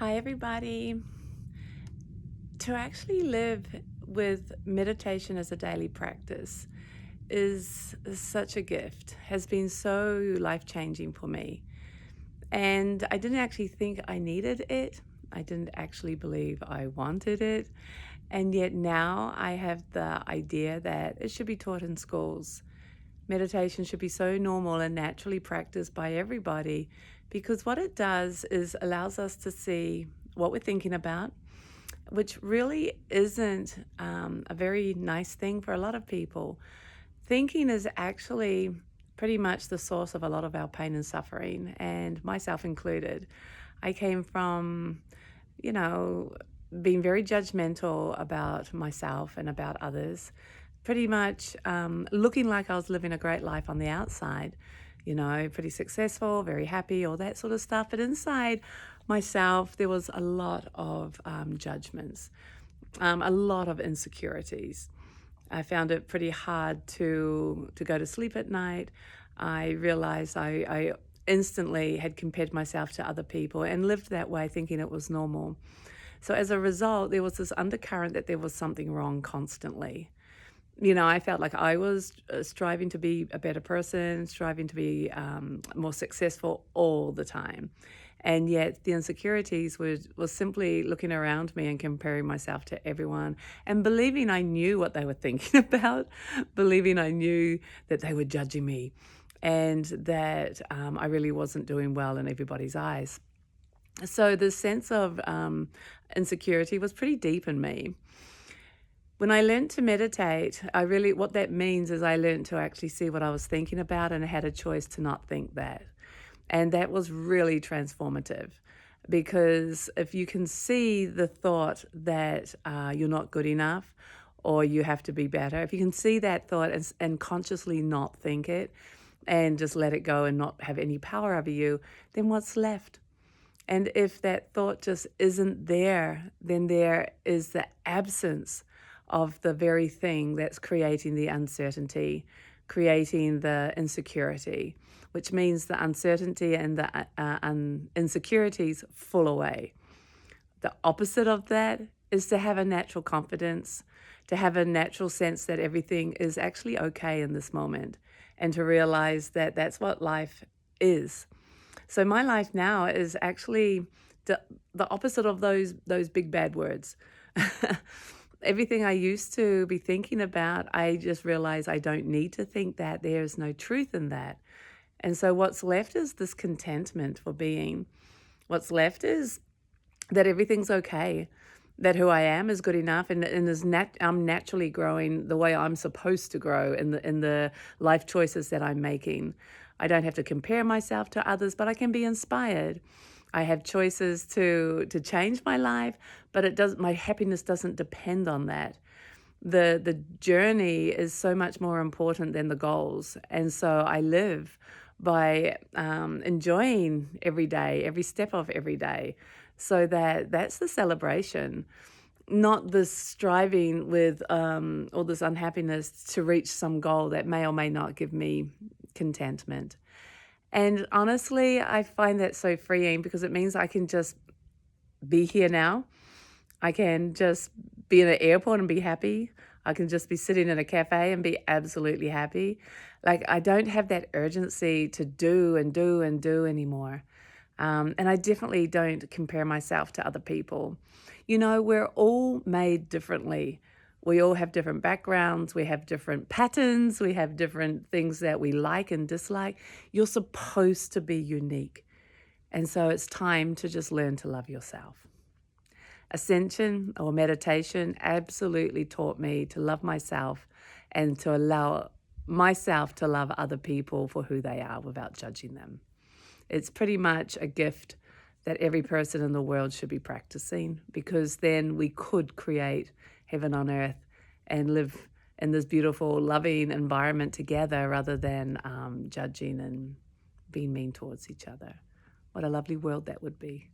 Hi, everybody. To actually live with meditation as a daily practice is such a gift, has been so life-changing for me. And I didn't actually think I needed it. I didn't actually believe I wanted it. And yet now I have the idea that it should be taught in schools. Meditation should be so normal and naturally practiced by everybody because what it does is allows us to see what we're thinking about, which really isn't a very nice thing for a lot of people. Thinking is actually pretty much the source of a lot of our pain and suffering, and myself included. I came from, you know, being very judgmental about myself and about others, pretty much looking like I was living a great life on the outside, pretty successful, very happy, all that sort of stuff. But inside myself, there was a lot of judgments, a lot of insecurities. I found it pretty hard to go to sleep at night. I realized I instantly had compared myself to other people and lived that way thinking it was normal. So as a result, there was this undercurrent that there was something wrong constantly. I felt like I was striving to be a better person, striving to be more successful all the time. And yet the insecurities was simply looking around me and comparing myself to everyone and believing I knew what they were thinking about, believing I knew that they were judging me and that I really wasn't doing well in everybody's eyes. So the sense of insecurity was pretty deep in me. When I learned to meditate, what that means is I learned to actually see what I was thinking about and I had a choice to not think that. And that was really transformative because if you can see the thought that you're not good enough or you have to be better, if you can see that thought and consciously not think it and just let it go and not have any power over you, then what's left? And if that thought just isn't there, then there is the absence of the very thing that's creating the uncertainty, creating the insecurity, which means the uncertainty and the insecurities fall away. The opposite of that is to have a natural confidence, to have a natural sense that everything is actually okay in this moment, and to realize that that's what life is. So my life now is actually the opposite of those big bad words. Everything I used to be thinking about, I just realize I don't need to think that. There is no truth in that. And so what's left is this contentment for being. What's left is that everything's okay, that who I am is good enough, and I'm naturally growing the way I'm supposed to grow in the life choices that I'm making. I don't have to compare myself to others, but I can be inspired. I have choices to change my life, but my happiness doesn't depend on that. The journey is so much more important than the goals. And so I live by enjoying every day, every step of every day. So that's the celebration, not this striving with all this unhappiness to reach some goal that may or may not give me contentment. And honestly, I find that so freeing because it means I can just be here now. I can just be in an airport and be happy. I can just be sitting in a cafe and be absolutely happy. Like I don't have that urgency to do and do and do anymore. And I definitely don't compare myself to other people. We're all made differently. We all have different backgrounds. We have different patterns. We have different things that we like and dislike. You're supposed to be unique. And so it's time to just learn to love yourself. Ascension or meditation absolutely taught me to love myself and to allow myself to love other people for who they are without judging them. It's pretty much a gift that every person in the world should be practicing because then we could create heaven on earth and live in this beautiful, loving environment together rather than judging and being mean towards each other. What a lovely world that would be.